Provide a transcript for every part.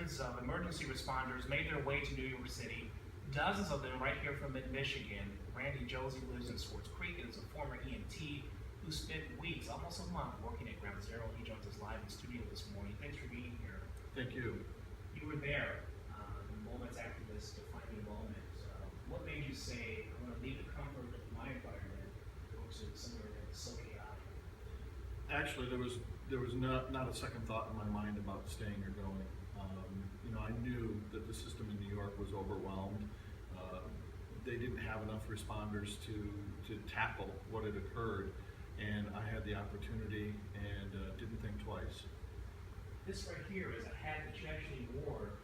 hundreds of emergency responders made their way to New York City. Dozens of them right here from mid-Michigan. Randy Josie lives in Swartz Creek and is a former EMT who spent weeks, almost a month, working at Ground Zero. He joins us live in studio this morning. Thanks for being here. Thank you. You were there, moments after this defining moment. What made you say, I'm going to leave the comfort of my environment, go to somewhere that's so chaotic? Actually, there was not a second thought in my mind about staying or going. I knew that the system in New York was overwhelmed. They didn't have enough responders to tackle what had occurred, and I had the opportunity and didn't think twice. This right here is a hat that you actually wore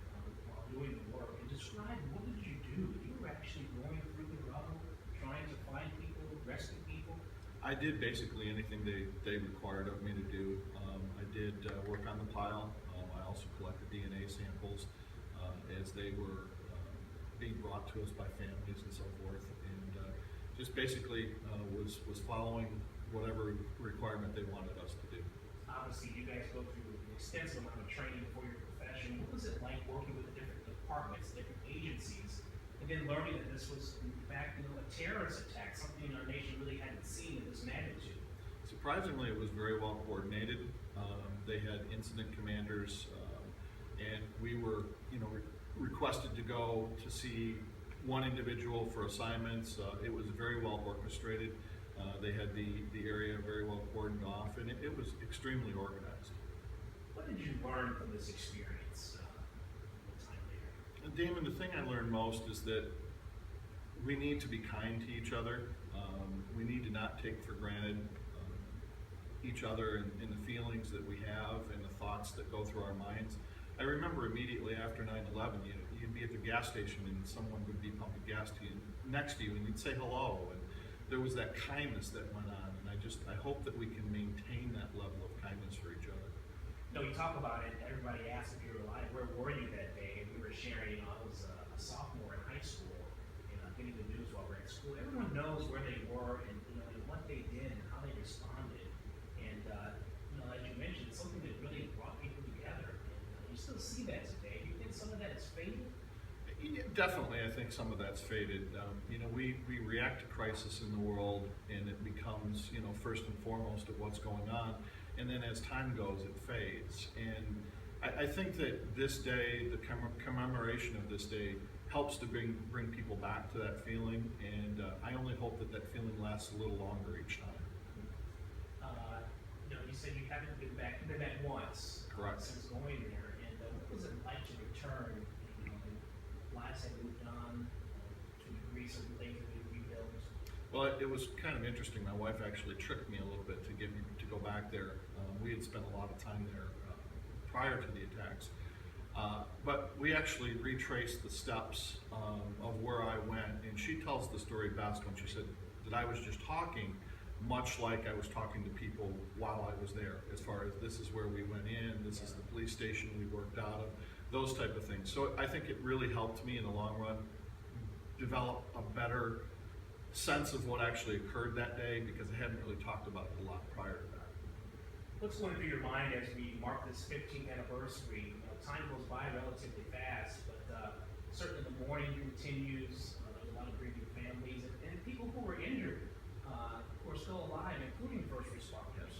while doing the work. And describe, what did you do? You were actually going through the rubble, trying to find people, rescue people? I did basically anything they required of me to do. I did work on the pile. I also collected DNA samples as they were being brought to us by families and so forth, and just basically was following whatever requirement they wanted us to do. Obviously, you guys go through an extensive amount of training for your profession. What was it like working with the different departments, different agencies, and then learning that this was, in fact, a terrorist attack, something our nation really hadn't seen in this magnitude? Surprisingly, it was very well coordinated. They had incident commanders, and we were, requested to go to see one individual for assignments. It was very well orchestrated. They had the area very well cordoned off, and it was extremely organized. What did you learn from this experience the time later? And Damon, the thing I learned most is that we need to be kind to each other. We need to not take for granted each other and the feelings that we have and the thoughts that go through our minds. I remember immediately after 9/11, you'd be at the gas station and someone would be pumping gas to you next to you, and you'd say hello, and there was that kindness that went on, and I hope that we can maintain that level of kindness for each other. You talk about it, everybody asked if you were alive, where were you that day? And we were sharing, I was a sophomore in high school, and getting the news while we're at school. Everyone knows where they were and and what they did and how they responded. And as you mentioned, it's something that really brought people together. And you still see that today. Do you think some of that is faded? Yeah, definitely, I think some of that's faded. We react to crisis in the world, and it becomes, first and foremost of what's going on. And then as time goes, it fades. And I think that this day, the commemoration of this day, helps to bring people back to that feeling. And I only hope that that feeling lasts a little longer each time. You said you haven't been back. You've been back once. Correct. Since going there. And what was it like to return? Lives had moved on to a degree, certain things had been rebuilt. Well, it was kind of interesting. My wife actually tricked me a little bit to get me to go back there. We had spent a lot of time there prior to the attacks. But we actually retraced the steps of where I went, and she tells the story best when she said that I was just talking much like I was talking to people while I was there, as far as this is where we went in, this is the police station we worked out of, those type of things. So I think it really helped me in the long run develop a better sense of what actually occurred that day, because I hadn't really talked about it a lot prior to that. What's going through your mind as we mark this 15th anniversary? Time goes by relatively fast, but certainly the mourning continues. There's a lot of grieving families and people who were injured, who are still alive, including first responders.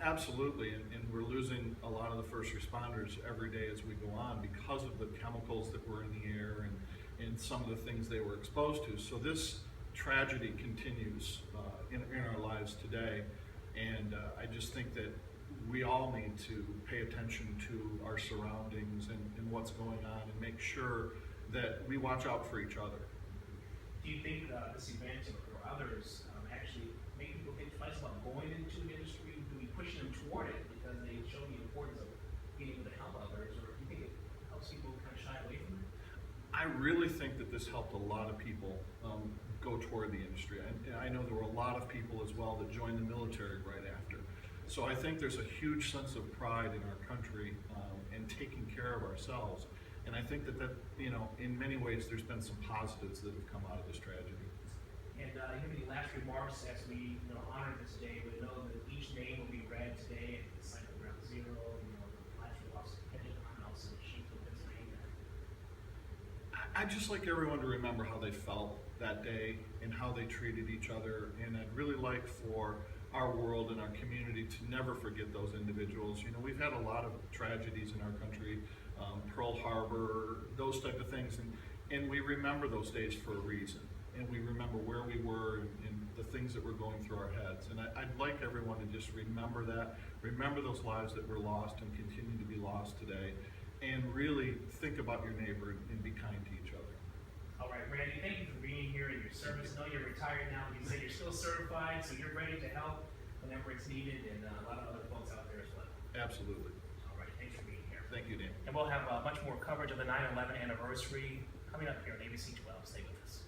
Absolutely, and we're losing a lot of the first responders every day as we go on because of the chemicals that were in the air and some of the things they were exposed to. So this tragedy continues in our lives today, and I just think that we all need to pay attention to our surroundings and what's going on, and make sure that we watch out for each other. Do you think this event or others actually make people think twice about going into the industry? Do we push them toward it because they show the importance of being able to help others, or do you think it helps people kind of shy away from it? I really think that this helped a lot of people go toward the industry. I know there were a lot of people as well that joined the military right after. So I think there's a huge sense of pride in our country and taking care of ourselves. And I think that in many ways there's been some positives that have come out of this tragedy. And you have any last remarks as we honor this day? We know that each name will be read today at the site of Ground Zero. The last lost Hedgehog House and Sheep of I'd just like everyone to remember how they felt that day and how they treated each other. And I'd really like for our world and our community to never forget those individuals. You know, we've had a lot of tragedies in our country, Pearl Harbor, those type of things, and we remember those days for a reason. And we remember where we were and the things that were going through our heads. And I'd like everyone to just remember that, remember those lives that were lost and continue to be lost today, and really think about your neighbor and be kind to each other. All right, Randy, thank you for being here and your service. I know you're retired now, but you said you're still certified, so you're ready to help whenever it's needed, and a lot of other folks out there as well. Absolutely. All right, thanks for being here. Thank you, Dan. And we'll have much more coverage of the 9/11 anniversary coming up here on ABC 12. Stay with us.